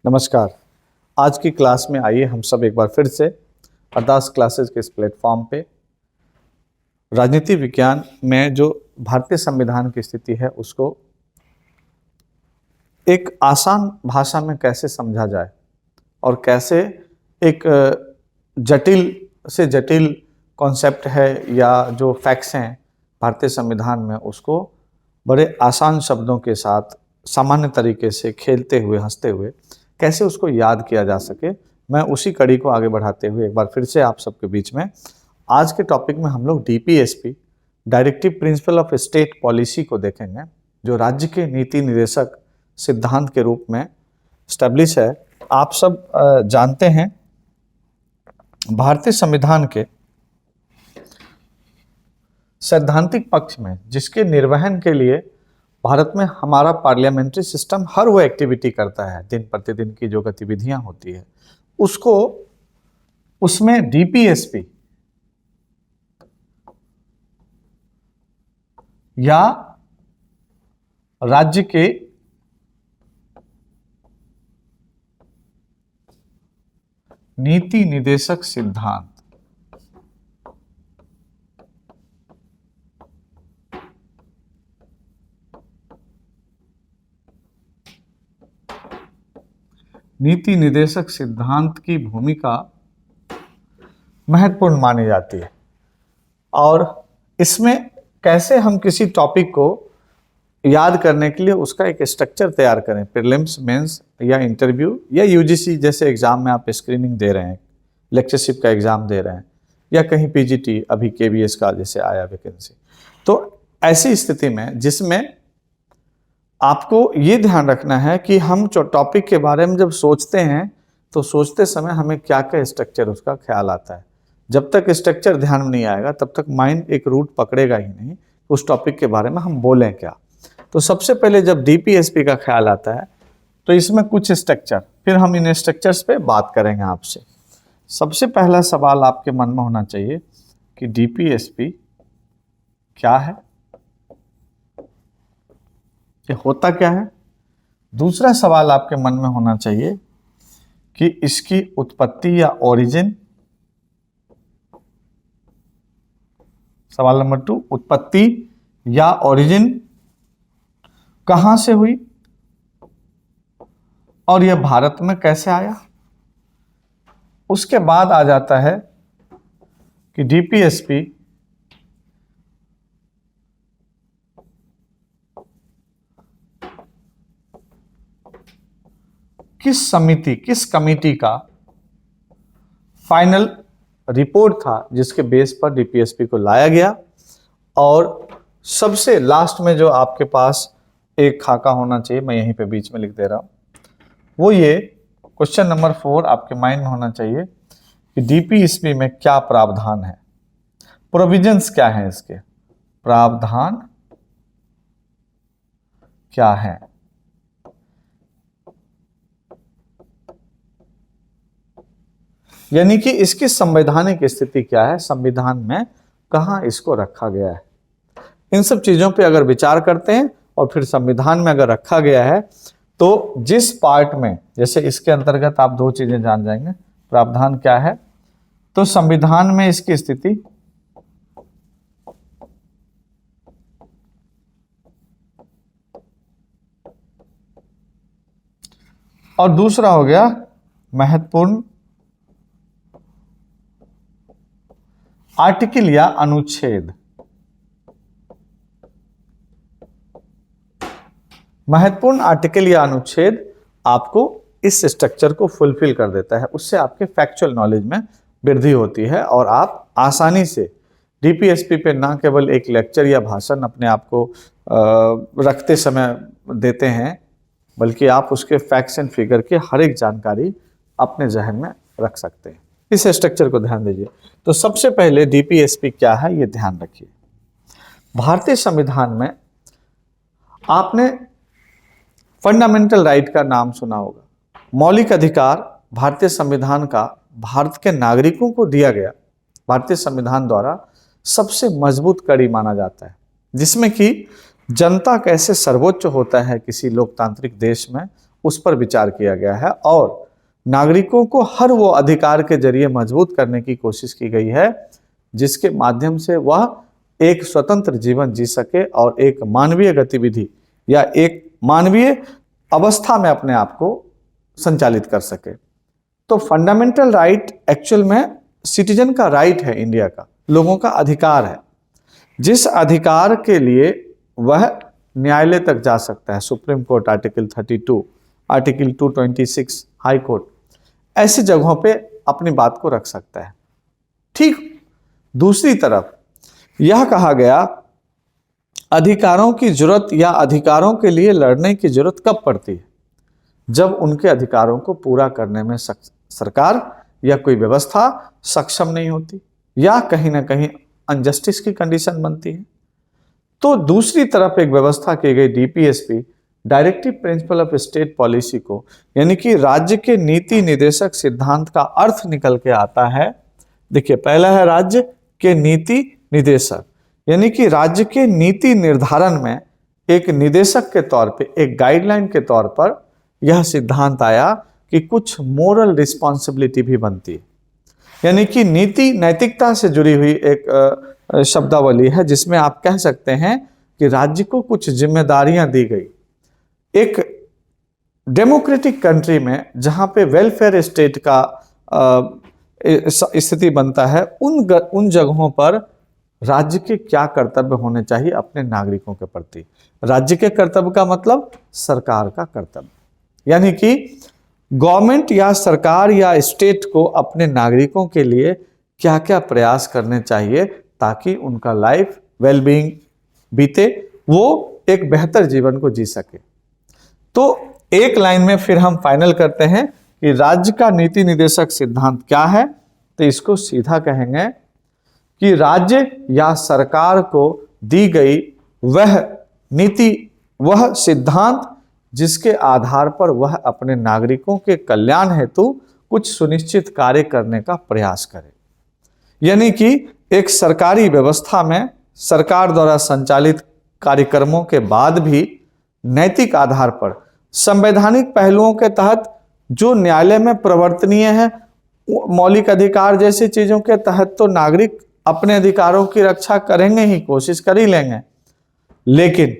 नमस्कार। आज की क्लास में आइए हम सब एक बार फिर से अरदास क्लासेस के इस प्लेटफॉर्म पे राजनीति विज्ञान में जो भारतीय संविधान की स्थिति है उसको एक आसान भाषा में कैसे समझा जाए और कैसे एक जटिल से जटिल कॉन्सेप्ट है या जो फैक्ट्स हैं भारतीय संविधान में उसको बड़े आसान शब्दों के साथ सामान्य तरीके से खेलते हुए हंसते हुए कैसे उसको याद किया जा सके, मैं उसी कड़ी को आगे बढ़ाते हुए एक बार फिर से आप सबके बीच में आज के टॉपिक में हम लोग DPSP directive principle of state policy को देखेंगे, जो राज्य के नीति निर्देशक सिद्धांत के रूप में स्टैब्लिश है। आप सब जानते हैं भारतीय संविधान के सैद्धांतिक पक्ष में जिसके निर्वहन के लिए भारत में हमारा पार्लियामेंट्री सिस्टम हर वो एक्टिविटी करता है, दिन प्रतिदिन की जो गतिविधियां होती है उसको उसमें डीपीएसपी या राज्य के नीति निर्देशक सिद्धांत नीति निर्देशक सिद्धांत की भूमिका महत्वपूर्ण मानी जाती है। और इसमें कैसे हम किसी टॉपिक को याद करने के लिए उसका एक स्ट्रक्चर तैयार करें, प्रीलिम्स, मेंस या इंटरव्यू या यूजीसी जैसे एग्जाम में आप स्क्रीनिंग दे रहे हैं, लेक्चरशिप का एग्जाम दे रहे हैं या कहीं पीजीटी अभी केबीएस का जैसे आया वैकेंसी, तो ऐसी स्थिति में जिसमें आपको ये ध्यान रखना है कि हम जो टॉपिक के बारे में जब सोचते हैं तो सोचते समय हमें क्या क्या स्ट्रक्चर उसका ख्याल आता है। जब तक स्ट्रक्चर ध्यान में नहीं आएगा तब तक माइंड एक रूट पकड़ेगा ही नहीं उस टॉपिक के बारे में हम बोलें क्या। तो सबसे पहले जब डीपीएसपी का ख्याल आता है तो इसमें कुछ स्ट्रक्चर, फिर हम इन स्ट्रक्चर्स पे बात करेंगे आपसे। सबसे पहला सवाल आपके मन में होना चाहिए कि डीपीएसपी क्या है, ये होता क्या है। दूसरा सवाल आपके मन में होना चाहिए कि इसकी उत्पत्ति या ओरिजिन। सवाल नंबर 2, उत्पत्ति या ओरिजिन कहां से हुई और यह भारत में कैसे आया। उसके बाद आ जाता है कि डीपीएसपी किस कमिटी का फाइनल रिपोर्ट था जिसके बेस पर डीपीएसपी को लाया गया। और सबसे लास्ट में जो आपके पास एक खाका होना चाहिए, मैं यहीं पे बीच में लिख दे रहा हूं, वो ये क्वेश्चन नंबर 4 आपके माइंड में होना चाहिए कि डीपीएसपी में क्या प्रावधान है, प्रोविजंस क्या है, इसके प्रावधान क्या है। यानी कि इसकी संवैधानिक स्थिति क्या है, संविधान में कहां इसको रखा गया है। इन सब चीजों पे अगर विचार करते हैं और फिर संविधान में अगर रखा गया है तो जिस पार्ट में, जैसे इसके अंतर्गत आप 2 चीजें जान जाएंगे, प्रावधान क्या है तो संविधान में इसकी स्थिति, और दूसरा हो गया महत्वपूर्ण आर्टिकल या अनुच्छेद। महत्वपूर्ण आर्टिकल या अनुच्छेद आपको इस स्ट्रक्चर को फुलफिल कर देता है, उससे आपके फैक्चुअल नॉलेज में वृद्धि होती है और आप आसानी से डीपीएसपी पे ना केवल एक लेक्चर या भाषण अपने आप को रखते समय देते हैं, बल्कि आप उसके फैक्ट्स एंड फिगर की हर एक जानकारी अपने जहन में रख सकते हैं। इस स्ट्रक्चर को ध्यान दीजिए। तो सबसे पहले डीपीएसपी क्या है ये ध्यान रखिए। भारतीय संविधान में आपने फंडामेंटल राइट का नाम सुना होगा। मौलिक अधिकार भारतीय संविधान का भारत के नागरिकों को दिया गया भारतीय संविधान द्वारा सबसे मजबूत कड़ी माना जाता है, जिसमें कि जनता कैसे सर्वोच्च होता है किसी लोकतांत्रिक देश में, उस पर विचार किया गया है और नागरिकों को हर वो अधिकार के जरिए मजबूत करने की कोशिश की गई है जिसके माध्यम से वह एक स्वतंत्र जीवन जी सके और एक मानवीय गतिविधि या एक मानवीय अवस्था में अपने आप को संचालित कर सके। तो फंडामेंटल राइट एक्चुअल में सिटीजन का राइट है, इंडिया का लोगों का अधिकार है, जिस अधिकार के लिए वह न्यायालय तक जा सकता है। Supreme court article 32, article 226, high court ऐसी जगहों पे अपनी बात को रख सकता है। ठीक दूसरी तरफ यह कहा गया अधिकारों की जरूरत या अधिकारों के लिए लड़ने की जरूरत कब पड़ती है? जब उनके अधिकारों को पूरा करने में सरकार या कोई व्यवस्था सक्षम नहीं होती या कहीं ना कहीं अनजस्टिस की कंडीशन बनती है। तो दूसरी तरफ एक व्यवस्था की गई DPSP, directive principle of state policy को, यानी कि राज्य के नीति निर्देशक सिद्धांत का अर्थ निकल के आता है। देखिए, पहला है राज्य के नीति निदेशक, यानी कि राज्य के नीति निर्धारण में एक निदेशक के तौर पे, एक गाइडलाइन के तौर पर यह सिद्धांत आया कि कुछ मोरल रिस्पॉन्सिबिलिटी भी बनती है। यानी कि नीति नैतिकता से जुड़ी हुई एक शब्दावली है जिसमें आप कह सकते हैं कि राज्य को कुछ जिम्मेदारियां दी गई। एक डेमोक्रेटिक कंट्री में जहां पे वेलफेयर स्टेट का स्थिति बनता है, उन जगहों पर राज्य के क्या कर्तव्य होने चाहिए अपने नागरिकों के प्रति। राज्य के कर्तव्य का मतलब सरकार का कर्तव्य, यानी कि गवर्नमेंट या सरकार या स्टेट को अपने नागरिकों के लिए क्या क्या प्रयास करने चाहिए ताकि उनका लाइफ वेलबींग बीते, वो एक बेहतर जीवन को जी सके। तो एक लाइन में फिर हम फाइनल करते हैं कि राज्य का नीति निर्देशक सिद्धांत क्या है। तो इसको सीधा कहेंगे कि राज्य या सरकार को दी गई वह नीति, वह सिद्धांत जिसके आधार पर वह अपने नागरिकों के कल्याण हेतु कुछ सुनिश्चित कार्य करने का प्रयास करे। यानी कि एक सरकारी व्यवस्था में सरकार द्वारा संचालित कार्यक्रमों के बाद भी नैतिक आधार पर संवैधानिक पहलुओं के तहत जो न्यायालय में प्रवर्तनीय है, मौलिक अधिकार जैसी चीजों के तहत तो नागरिक अपने अधिकारों की रक्षा करेंगे ही, कोशिश कर ही लेंगे, लेकिन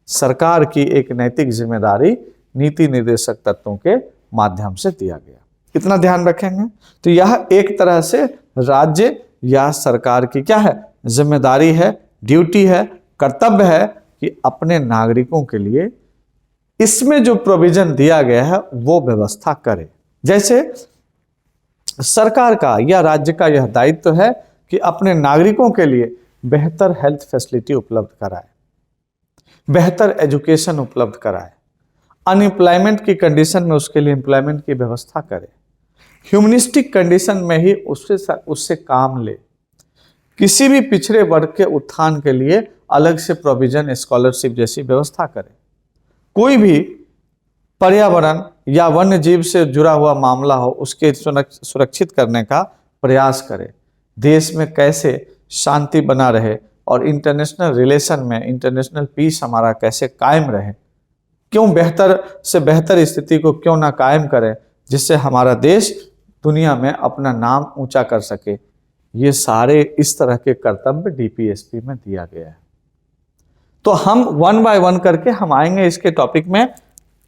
सरकार की एक नैतिक जिम्मेदारी नीति निर्देशक तत्वों के माध्यम से दिया गया। इतना ध्यान रखेंगे। तो यह एक तरह से राज्य या सरकार की क्या है, जिम्मेदारी है, ड्यूटी है, कर्तव्य है कि अपने नागरिकों के लिए इसमें जो प्रोविजन दिया गया है वो व्यवस्था करे। जैसे सरकार का या राज्य का यह दायित्व है कि अपने नागरिकों के लिए बेहतर हेल्थ फैसिलिटी उपलब्ध कराए, बेहतर एजुकेशन उपलब्ध कराए, अनएम्प्लॉयमेंट की कंडीशन में उसके लिए एम्प्लॉयमेंट की व्यवस्था करे, ह्यूमनिस्टिक कंडीशन में ही उससे काम ले, किसी भी पिछड़े वर्ग के उत्थान के लिए अलग से प्रोविजन, स्कॉलरशिप जैसी व्यवस्था करे, कोई भी पर्यावरण या वन्य जीव से जुड़ा हुआ मामला हो उसके सुरक्षित करने का प्रयास करे, देश में कैसे शांति बना रहे और इंटरनेशनल रिलेशन में इंटरनेशनल पीस हमारा कैसे कायम रहे, क्यों बेहतर से बेहतर स्थिति को क्यों ना कायम करें जिससे हमारा देश दुनिया में अपना नाम ऊंचा कर सके। ये सारे इस तरह के कर्तव्य डीपीएसपी में दिया गया है। तो हम वन बाय वन करके हम आएंगे इसके टॉपिक में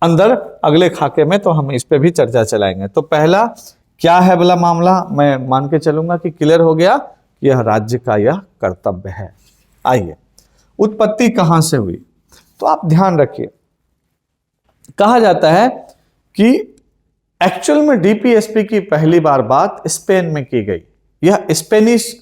अंदर, अगले खाके में तो हम इस पे भी चर्चा चलाएंगे। तो पहला क्या है वाला मामला मैं मान के चलूंगा कि क्लियर हो गया कि यह राज्य का यह कर्तव्य है। आइए, उत्पत्ति कहां से हुई, तो आप ध्यान रखिए, कहा जाता है कि एक्चुअल में डीपीएसपी की पहली बार बात स्पेन में की गई। यह स्पेनिश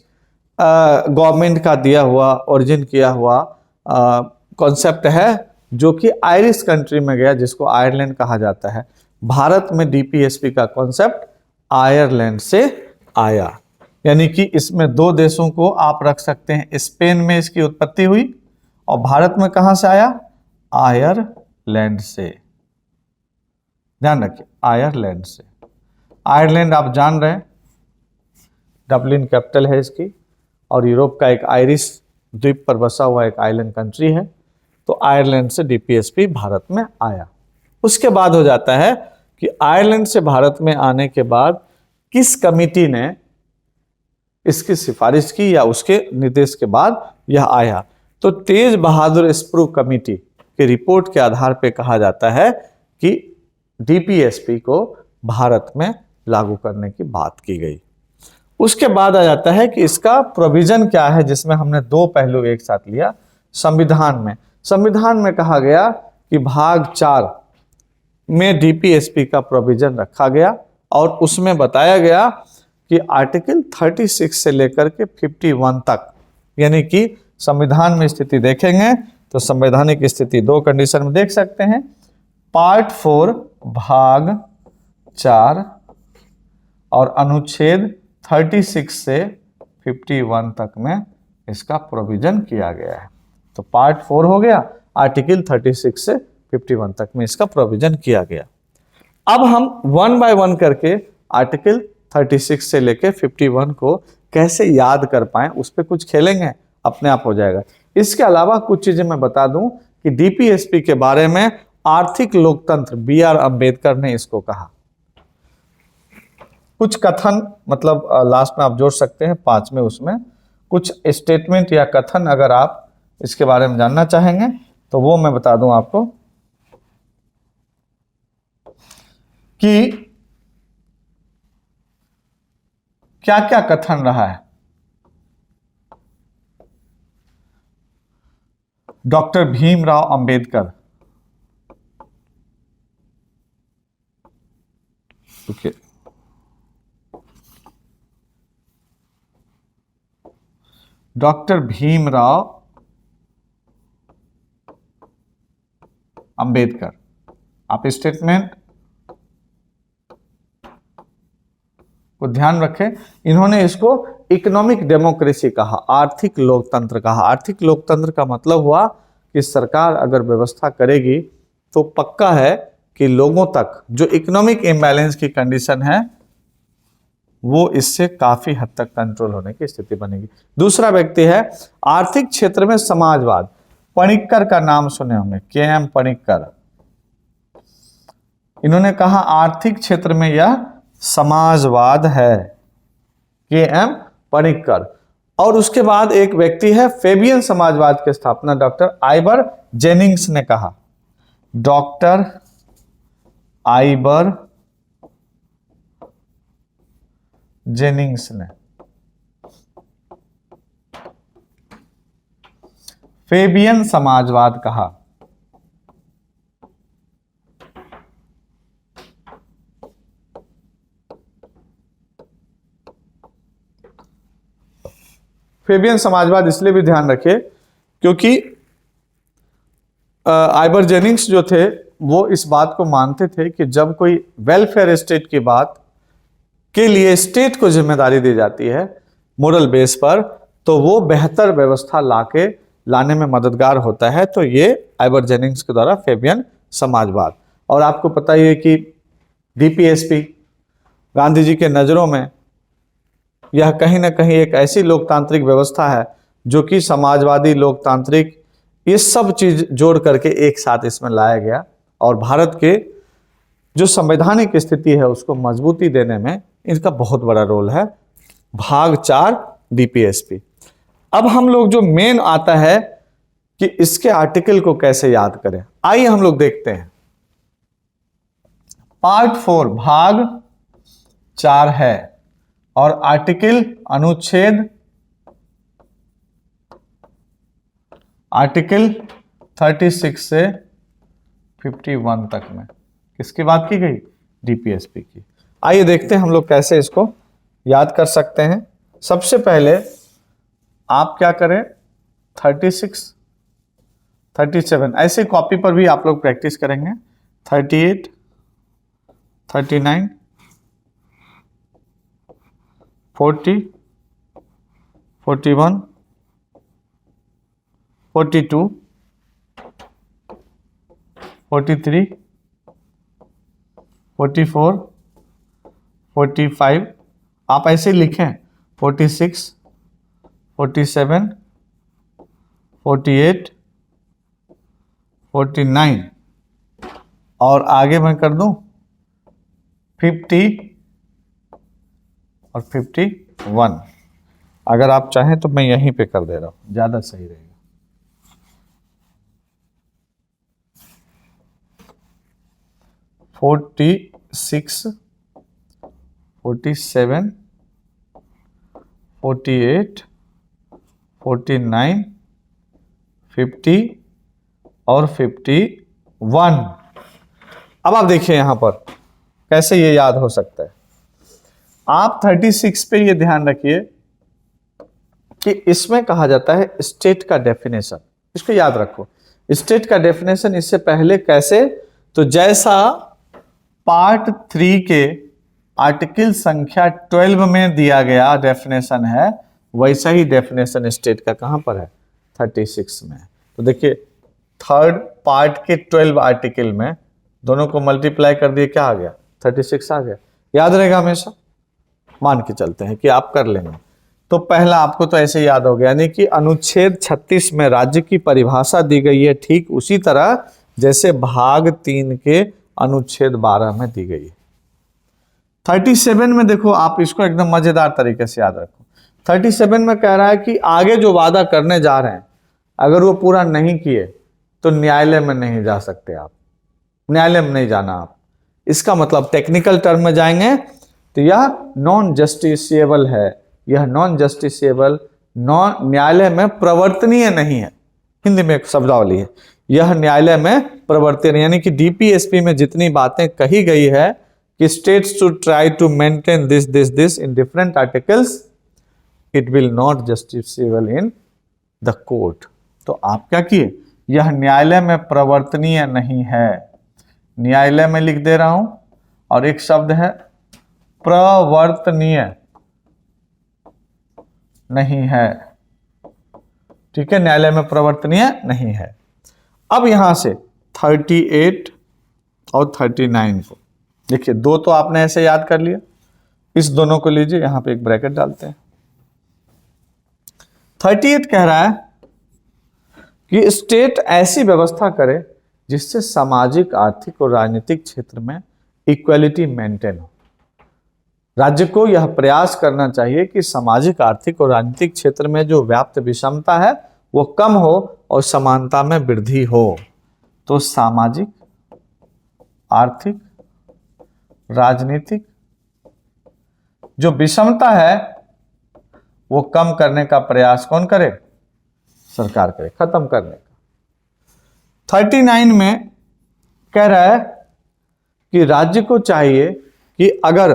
गवर्नमेंट का दिया हुआ, ओरिजिन किया हुआ कॉन्सेप्ट है जो कि आयरिश कंट्री में गया, जिसको आयरलैंड कहा जाता है। भारत में डीपीएसपी का कॉन्सेप्ट आयरलैंड से आया, यानी कि इसमें दो देशों को आप रख सकते हैं। स्पेन में इसकी उत्पत्ति हुई और भारत में कहां से आया, आयरलैंड से। ध्यान रखिए, आयरलैंड से। आयरलैंड आप जान रहे हैं डबलिन कैपिटल है इसकी, और यूरोप का एक आयरिश द्वीप पर बसा हुआ एक आइलैंड कंट्री है। तो आयरलैंड से डीपीएसपी भारत में आया। उसके बाद हो जाता है कि आयरलैंड से भारत में आने के बाद किस कमिटी ने इसकी सिफारिश की या उसके निर्देश के बाद यह आया। तो तेज बहादुर स्प्रू कमेटी की रिपोर्ट के आधार पर कहा जाता है कि डीपीएसपी को भारत में लागू करने की बात की गई। उसके बाद आ जाता है कि इसका प्रोविजन क्या है, जिसमें हमने दो पहलू एक साथ लिया। संविधान में कहा गया कि भाग 4 में डीपीएसपी का प्रोविजन रखा गया और उसमें बताया गया कि आर्टिकल 36 से लेकर के 51 तक, यानी कि संविधान में स्थिति देखेंगे तो संवैधानिक स्थिति दो कंडीशन में देख सकते हैं। पार्ट 4 भाग 4 और अनुच्छेद 36 से 51 तक में इसका प्रोविजन किया गया है। तो पार्ट 4 हो गया, आर्टिकल 36 से 51 तक में इसका प्रोविजन किया गया। अब हम 1 बाय 1 करके आर्टिकल 36 से लेके 51 को कैसे याद कर पाएं, उस पर कुछ खेलेंगे, अपने आप हो जाएगा। इसके अलावा कुछ चीजें मैं बता दूं कि डीपीएसपी के बारे में आर्थिक लोकतंत्र BR अम्बेडकर ने इसको कहा। कुछ कथन, मतलब लास्ट में आप जोड़ सकते हैं 5 में, उसमें कुछ स्टेटमेंट या कथन अगर आप इसके बारे में जानना चाहेंगे तो वो मैं बता दूं आपको कि क्या क्या कथन रहा है। Doctor Bhimrao Ambedkar, okay, doctor Bhimrao Ambedkar, आप स्टेटमेंट को ध्यान रखें। इन्होंने इसको इकोनॉमिक डेमोक्रेसी कहा, आर्थिक लोकतंत्र कहा। आर्थिक लोकतंत्र का मतलब हुआ कि सरकार अगर व्यवस्था करेगी तो पक्का है कि लोगों तक जो इकोनॉमिक इम्बैलेंस की कंडीशन है वो इससे काफी हद तक कंट्रोल होने की स्थिति बनेगी। दूसरा व्यक्ति है आर्थिक क्षेत्र में समाजवाद। पणिक्कर का नाम सुने होंगे, KM पणिक्कर। इन्होंने कहा आर्थिक क्षेत्र में यह समाजवाद है, KM पणिक्कर। और उसके बाद एक व्यक्ति है फेबियन समाजवाद के स्थापना डॉक्टर आइबर जेनिंग्स ने कहा। डॉक्टर आइबर जेनिंग्स ने फेबियन समाजवाद कहा। फेबियन समाजवाद इसलिए भी ध्यान रखिए क्योंकि आइबर जेनिंग्स जो थे वो इस बात को मानते थे कि जब कोई वेलफेयर स्टेट की बात के लिए स्टेट को जिम्मेदारी दी जाती है मोरल बेस पर, तो वो बेहतर व्यवस्था लाने में मददगार होता है। तो ये आइबर जेनिंग्स के द्वारा फेबियन समाजवाद। और आपको पता ही है कि डीपीएसपी गांधी जी के नज़रों में यह कहीं ना कहीं एक ऐसी लोकतांत्रिक व्यवस्था है जो कि समाजवादी, लोकतांत्रिक, ये सब चीज जोड़ करके एक साथ इसमें लाया गया और भारत के जो संवैधानिक स्थिति है उसको मजबूती देने में इनका बहुत बड़ा रोल है। भाग 4 डीपीएसपी। अब हम लोग जो मेन आता है कि इसके आर्टिकल को कैसे याद करें, आइए हम लोग देखते हैं। पार्ट 4 भाग 4 है और आर्टिकल अनुच्छेद आर्टिकल 36 से 51 तक में किसकी बात की गई? डीपीएसपी की। आइए देखते हैं हम लोग कैसे इसको याद कर सकते हैं। सबसे पहले आप क्या करें, 36, 37 ऐसे कॉपी पर भी आप लोग प्रैक्टिस करेंगे। 38, 39, 40, 41, 42, 43, 44, 45, आप ऐसे लिखें 46, 47, 48, 49, और आगे मैं कर दूं 50 और 51। अगर आप चाहें तो मैं यहीं पे कर दे रहा हूं, ज्यादा सही रहेगा। 46, 47, 48, 49, 50 और 51। अब आप देखिए यहां पर कैसे ये याद हो सकता है। आप 36 पे ये ध्यान रखिए कि इसमें कहा जाता है स्टेट का डेफिनेशन। इसको याद रखो, स्टेट का डेफिनेशन इससे पहले कैसे, तो जैसा पार्ट 3 के आर्टिकल संख्या 12 में दिया गया डेफिनेशन है, वैसा ही डेफिनेशन स्टेट का कहां पर है, 36 में। तो देखिए थर्ड पार्ट के 12 आर्टिकल में दोनों को मल्टीप्लाई कर दिए, क्या आ गया, 36 आ गया। याद रहेगा हमेशा, मान के चलते हैं कि आप कर लेंगे। तो पहला आपको तो ऐसे याद हो गया, यानी कि अनुच्छेद 36 में राज्य की परिभाषा दी गई है, ठीक उसी तरह जैसे भाग 3 के अनुच्छेद 12 में दी गई है। 37 में देखो, आप इसको एकदम मजेदार तरीके से याद रखो। 37 में कह रहा है कि आगे जो वादा करने जा रहे हैं, अगर वो पूरा नहीं किए तो न्यायालय में नहीं जा सकते आप, न्यायालय में नहीं जाना आप। इसका मतलब टेक्निकल टर्म में जाएंगे तो यह नॉन जस्टिसेबल है, यह नॉन जस्टिसेबल, नॉन न्यायालय में प्रवर्तनीय नहीं है। हिंदी में एक शब्दावली है, यह न्यायालय में प्रवर्तनीय, यानी कि डीपीएसपी में जितनी बातें कही गई है कि states should try to maintain this in different articles, it will not justiciable in the court. तो आप क्या किए, यह न्यायालय में प्रवर्तनीय नहीं है, न्यायालय में लिख दे रहा हूं, और एक शब्द है प्रवर्तनीय नहीं है, ठीक है, न्यायालय में प्रवर्तनीय नहीं है। अब यहां से 38 और 39 को देखिए, दो तो आपने ऐसे याद कर लिया, इस दोनों को लीजिए, यहां पे एक ब्रैकेट डालते हैं। 38 कह रहा है कि स्टेट ऐसी व्यवस्था करे जिससे सामाजिक, आर्थिक और राजनीतिक क्षेत्र में इक्वलिटी मेंटेन हो। राज्य को यह प्रयास करना चाहिए कि सामाजिक, आर्थिक और राजनीतिक क्षेत्र में जो व्याप्त विषमता है वो कम हो और समानता में वृद्धि हो। तो सामाजिक, आर्थिक, राजनीतिक जो विषमता है वो कम करने का प्रयास कौन करे, सरकार करे, खत्म करने का। 39 में कह रहा है कि राज्य को चाहिए कि अगर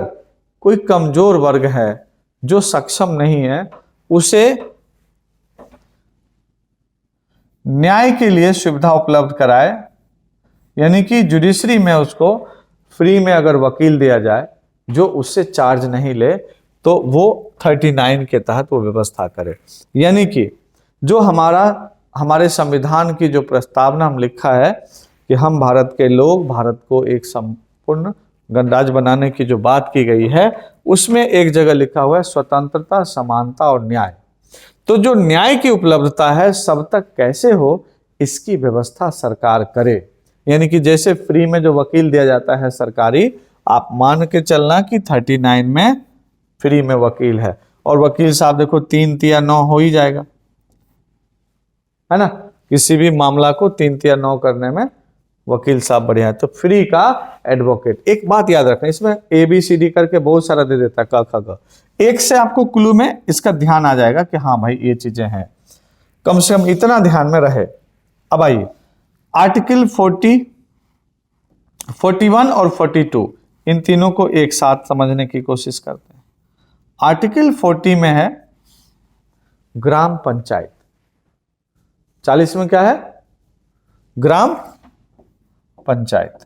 कोई कमजोर वर्ग है जो सक्षम नहीं है, उसे न्याय के लिए सुविधा उपलब्ध कराए, यानी कि जुडिशरी में उसको फ्री में अगर वकील दिया जाए जो उससे चार्ज नहीं ले, तो वो 39 के तहत वो व्यवस्था करे। यानी कि जो हमारे संविधान की जो प्रस्तावना हम लिखा है कि हम भारत के लोग, भारत को एक संपूर्ण गणराज्य बनाने की जो बात की गई है, उसमें एक जगह लिखा हुआ है स्वतंत्रता, समानता और न्याय। तो जो न्याय की उपलब्धता है सब तक कैसे हो, इसकी व्यवस्था सरकार करे। यानी कि जैसे फ्री में जो वकील दिया जाता है सरकारी, आप मान के चलना कि 39 में फ्री में वकील है, और वकील साहब देखो 3 या 9 हो ही जाएगा, है ना, किसी भी मामला को 3 या 9 करने में वकील साहब बढ़िया है। तो फ्री का एडवोकेट। एक बात याद रखना, इसमें ABCD करके बहुत सारा दे देता है, क ख ग, एक से आपको क्लू में इसका ध्यान आ जाएगा कि हाँ भाई ये चीजें हैं, कम से कम इतना ध्यान में रहे। अब आइए आर्टिकल 40, 41 और 42, इन तीनों को एक साथ समझने की कोशिश करते हैं। आर्टिकल 40 में है ग्राम पंचायत, 40 में क्या है, ग्राम पंचायत।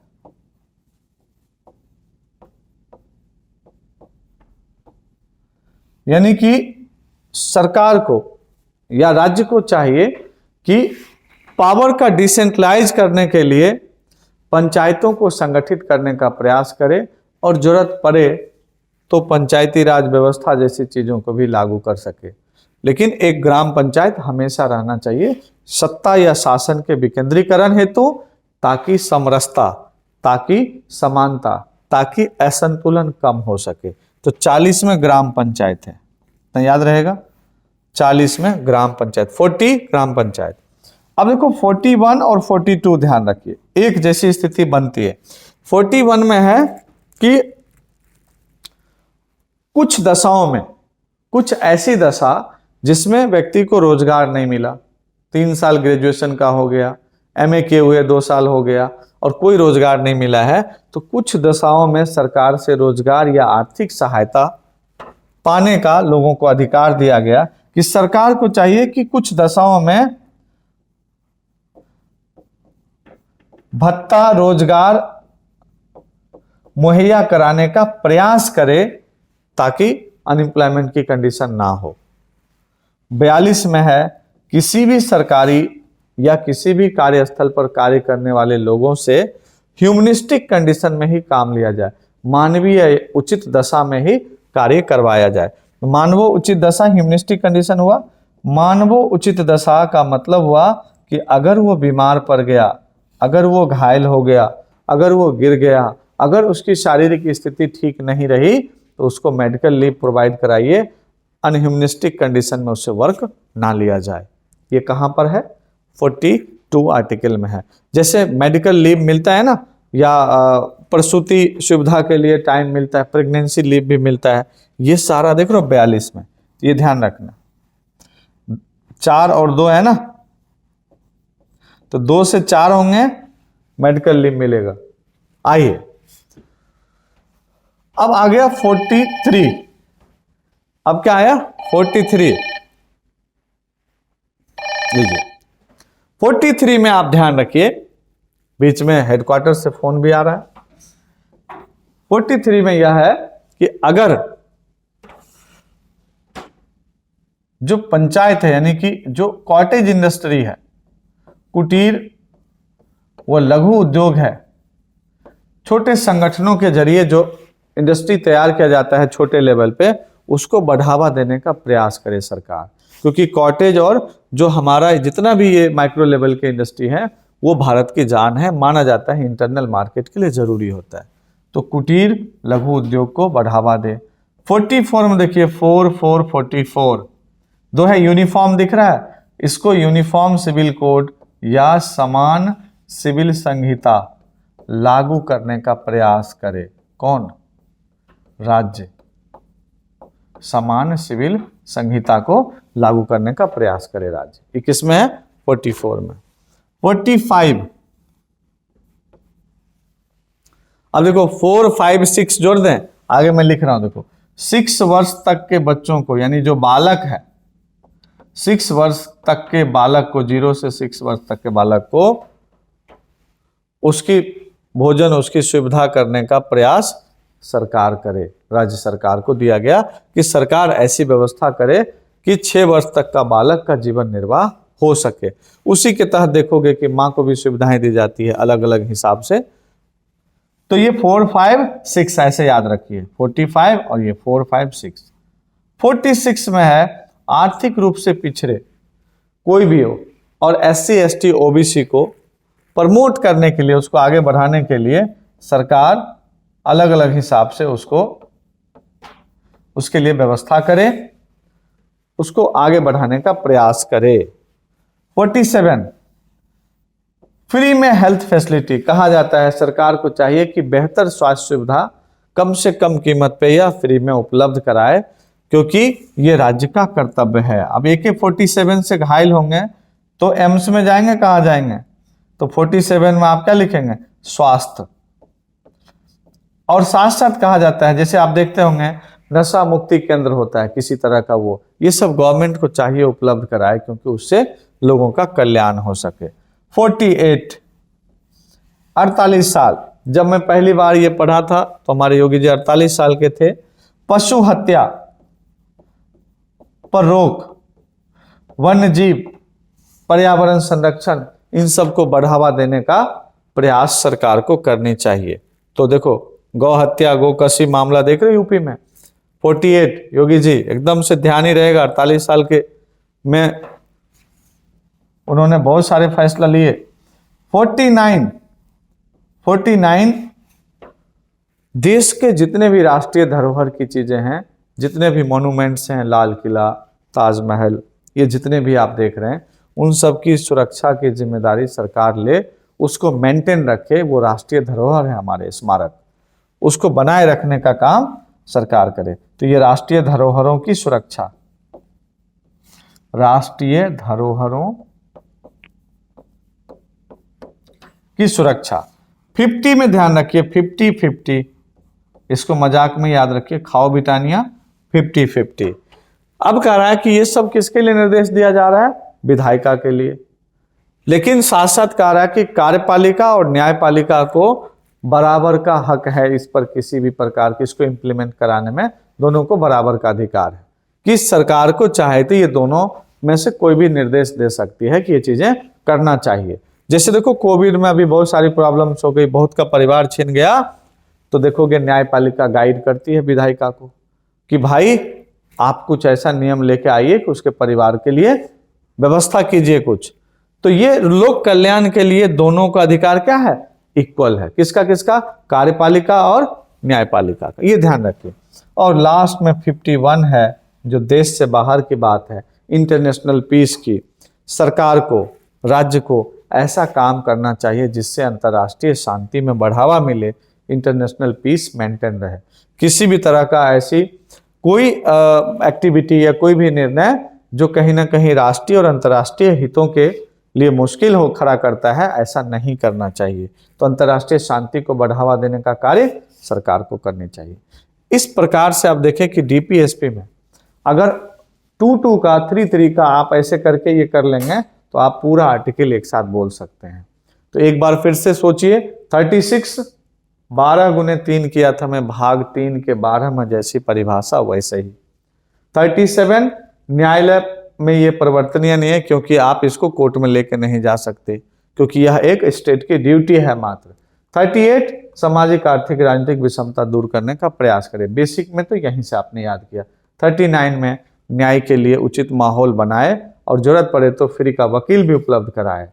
यानी कि सरकार को या राज्य को चाहिए कि पावर का डिसेंट्रलाइज करने के लिए पंचायतों को संगठित करने का प्रयास करे, और जरूरत पड़े तो पंचायती राज व्यवस्था जैसी चीजों को भी लागू कर सके। लेकिन एक ग्राम पंचायत हमेशा रहना चाहिए सत्ता या शासन के विकेंद्रीकरण हेतु, ताकि समरसता, ताकि समानता, ताकि असंतुलन कम हो सके। तो 40 में ग्राम पंचायत है, तो याद रहेगा 40 में ग्राम पंचायत, 40 ग्राम पंचायत। अब देखो 41 और 42 ध्यान रखिए, एक जैसी स्थिति बनती है। 41 में है कि कुछ दशाओं में, कुछ ऐसी दशा जिसमें व्यक्ति को रोजगार नहीं मिला, 3 साल ग्रेजुएशन का हो गया, एमए किए हुए 2 साल हो गया और कोई रोजगार नहीं मिला है, तो कुछ दशाओं में सरकार से रोजगार या आर्थिक सहायता पाने का लोगों को अधिकार दिया गया कि सरकार को चाहिए कि कुछ दशाओं में भत्ता, रोजगार मुहैया कराने का प्रयास करे ताकि अनएम्प्लॉयमेंट की कंडीशन ना हो। 42 में है किसी भी सरकारी या किसी भी कार्यस्थल पर कार्य करने वाले लोगों से ह्यूमनिस्टिक कंडीशन में ही काम लिया जाए, मानवीय उचित दशा में ही कार्य करवाया जाए। मानव उचित दशा ह्यूमनिस्टिक कंडीशन हुआ। मानव उचित दशा का मतलब हुआ कि अगर वो बीमार पड़ गया, अगर वो घायल हो गया, अगर वो गिर गया, अगर उसकी शारीरिक स्थिति ठीक नहीं रही तो उसको मेडिकल लीव प्रोवाइड कराइए, अनह्यूमनिस्टिक कंडीशन में उससे वर्क ना लिया जाए। ये कहाँ पर है? 42 आर्टिकल में है। जैसे मेडिकल लीव मिलता है ना, या प्रसूति सुविधा के लिए टाइम मिलता है, प्रेगनेंसी लीव भी मिलता है, ये सारा देख रहे हो 42 में। ये ध्यान रखना, 4 और 2 है ना, तो 2 से 4 होंगे, मेडिकल लीव मिलेगा। आइए अब आ गया 43। अब क्या आया? 43 लीजिए। 43 में आप ध्यान रखिए, बीच में हेडक्वार्टर से फोन भी आ रहा है। 43 में यह है कि अगर जो पंचायत है, यानी कि जो कॉटेज इंडस्ट्री है, कुटीर व लघु उद्योग है, छोटे संगठनों के जरिए जो इंडस्ट्री तैयार किया जाता है छोटे लेवल पे, उसको बढ़ावा देने का प्रयास करे सरकार। क्योंकि कॉटेज और जो हमारा जितना भी ये माइक्रो लेवल के इंडस्ट्री है वो भारत की जान है, माना जाता है, इंटरनल मार्केट के लिए जरूरी होता है। तो कुटीर लघु उद्योग को बढ़ावा दे। 44 में देखिए 44 दो है, यूनिफॉर्म दिख रहा है, इसको यूनिफॉर्म सिविल कोड या समान सिविल संहिता लागू करने का प्रयास करे। कौन? राज्य। समान सिविल संहिता को लागू करने का प्रयास करे राज्य। ये किस में है? 44 में। 45 अब देखो 4, 5, 6 जोड़ दें, आगे मैं लिख रहा हूं, देखो 6 वर्ष तक के बच्चों को, यानी जो बालक है, 6 वर्ष तक के बालक को, 0 से 6 वर्ष तक के बालक को उसकी भोजन, उसकी सुविधा करने का प्रयास सरकार करे। राज्य सरकार को दिया गया कि सरकार ऐसी व्यवस्था करे कि 6 वर्ष तक का बालक का जीवन निर्वाह हो सके। उसी के तहत देखोगे कि मां को भी सुविधाएं दी जाती है अलग अलग हिसाब से। तो ये 4, 5, 6 ऐसे याद रखिए, 45 और ये 4, 5, 6। 46 में है आर्थिक रूप से पिछड़े कोई भी हो और SC, ST, OBC को प्रमोट करने के लिए, उसको आगे बढ़ाने के लिए सरकार अलग अलग हिसाब से उसके लिए व्यवस्था करे, उसको आगे बढ़ाने का प्रयास करे। 47 फ्री में हेल्थ फैसिलिटी कहा जाता है, सरकार को चाहिए कि बेहतर स्वास्थ्य सुविधा कम से कम कीमत पे या फ्री में उपलब्ध कराए, क्योंकि ये राज्य का कर्तव्य है। अब AK-47 से घायल होंगे तो एम्स में जाएंगे, कहाँ जाएंगे? तो 47 में आप क्या लिखेंगे? स्वास्थ्य। और साथ साथ कहा जाता है, जैसे आप देखते होंगे नशा मुक्ति केंद्र होता है किसी तरह का, वो ये सब गवर्नमेंट को चाहिए उपलब्ध कराए, क्योंकि उससे लोगों का कल्याण हो सके। 48 48 साल, जब मैं पहली बार ये पढ़ा था तो हमारे योगी जी 48 साल के थे। पशु हत्या पर रोक, वन्य जीव, पर्यावरण संरक्षण, इन सब को बढ़ावा देने का प्रयास सरकार को करनी चाहिए। तो देखो गौ हत्या, गोकशी मामला देख रहे यूपी में। 48 योगी जी एकदम से ध्यान ही रहेगा, 48 साल के में उन्होंने बहुत सारे फैसला लिए। 49 देश के जितने भी राष्ट्रीय धरोहर की चीजें हैं, जितने भी मॉन्यूमेंट्स हैं, लाल किला, ताजमहल, ये जितने भी आप देख रहे हैं, उन सब की सुरक्षा की जिम्मेदारी सरकार ले, उसको मेंटेन रखे। वो राष्ट्रीय धरोहर है हमारे स्मारक, उसको बनाए रखने का काम सरकार करे। तो ये राष्ट्रीय धरोहरों की सुरक्षा, राष्ट्रीय धरोहरों की सुरक्षा। 50 में ध्यान रखिए, 50-50, इसको मजाक में याद रखिए, खाओ बिटानिया 50-50। अब कह रहा है कि ये सब किसके लिए निर्देश दिया जा रहा है? विधायिका के लिए। लेकिन साथ साथ कह रहा है कि कार्यपालिका और न्यायपालिका को बराबर का हक है इस पर किसी भी प्रकार की इसको इंप्लीमेंट कराने में, दोनों को बराबर का अधिकार है कि सरकार को चाहे तो ये दोनों में से कोई भी निर्देश दे सकती है कि ये चीजें करना चाहिए। जैसे देखो कोविड में अभी बहुत सारी प्रॉब्लम्स हो गई, बहुत का परिवार छिन गया, तो देखोगे न्यायपालिका गाइड करती है विधायिका को कि भाई आप कुछ ऐसा नियम लेके आइए कि उसके परिवार के लिए व्यवस्था कीजिए कुछ। तो ये लोक कल्याण के लिए दोनों का अधिकार क्या है? इक्वल है। किसका किसका? कार्यपालिका और न्यायपालिका का, ये ध्यान रखिए। और लास्ट में 51 है जो देश से बाहर की बात है, इंटरनेशनल पीस की। सरकार को, राज्य को ऐसा काम करना चाहिए जिससे अंतर्राष्ट्रीय शांति में बढ़ावा मिले, इंटरनेशनल पीस मेंटेन रहे। किसी भी तरह का ऐसी कोई एक्टिविटी या कोई भी निर्णय जो कहीं ना कहीं राष्ट्रीय और अंतर्राष्ट्रीय हितों के लिए मुश्किल हो खड़ा करता है, ऐसा नहीं करना चाहिए। तो अंतर्राष्ट्रीय शांति को बढ़ावा देने का कार्य सरकार को करनी चाहिए। इस प्रकार से आप देखें कि डीपीएसपी में अगर 2-2 का 3-3 का आप ऐसे करके ये कर लेंगे तो आप पूरा आर्टिकल एक साथ बोल सकते हैं। तो एक बार फिर से सोचिए, 36 12 गुने 3 किया था मैं, भाग 3 के 12 में जैसी परिभाषा वैसे ही। 37 न्यायालय में ये परिवर्तनीय नहीं है क्योंकि आप इसको कोर्ट में लेके नहीं जा सकते, क्योंकि यह एक स्टेट की ड्यूटी है मात्र। 38 सामाजिक आर्थिक राजनीतिक विषमता दूर करने का प्रयास करें, बेसिक में तो यहीं से आपने याद किया। 39 में न्याय के लिए उचित माहौल बनाए और जरूरत पड़े तो फ्री का वकील भी उपलब्ध कराए।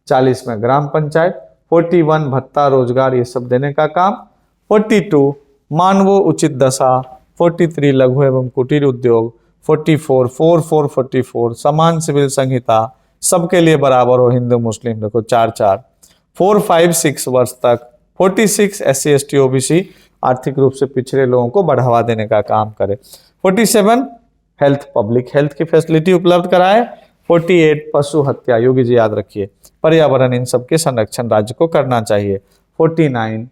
40 में ग्राम पंचायत, 41 भत्ता रोजगार ये सब देने का काम, 42 मानवो उचित दशा, 43 लघु एवं कुटीर उद्योग, 44 समान सिविल संहिता, सबके लिए बराबर हो हिंदू मुस्लिम, देखो 4-4, 4, 5, 6 वर्ष तक, 46 SC ST OBC आर्थिक रूप से पिछड़े लोगों को बढ़ावा देने का काम करे। 47 हेल्थ, पब्लिक हेल्थ की फैसिलिटी उपलब्ध कराए। 48 पशु हत्या, योगी जी याद रखिए, पर्यावरण इन सब के संरक्षण राज्य को करना चाहिए। 49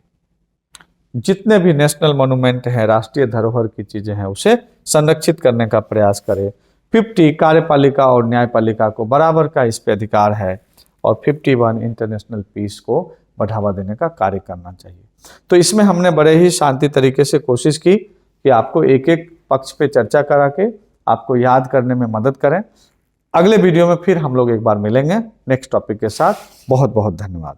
जितने भी नेशनल मॉन्यूमेंट है, राष्ट्रीय धरोहर की चीजें हैं, उसे संरक्षित करने का प्रयास करे। 50 कार्यपालिका और न्यायपालिका को बराबर का इस पे अधिकार है। और 51 इंटरनेशनल पीस को बढ़ावा देने का कार्य करना चाहिए। तो इसमें हमने बड़े ही शांति तरीके से कोशिश की कि आपको एक एक पक्ष पे चर्चा करा के आपको याद करने में मदद करें। अगले वीडियो में फिर हम लोग एक बार मिलेंगे नेक्स्ट टॉपिक के साथ। बहुत बहुत धन्यवाद।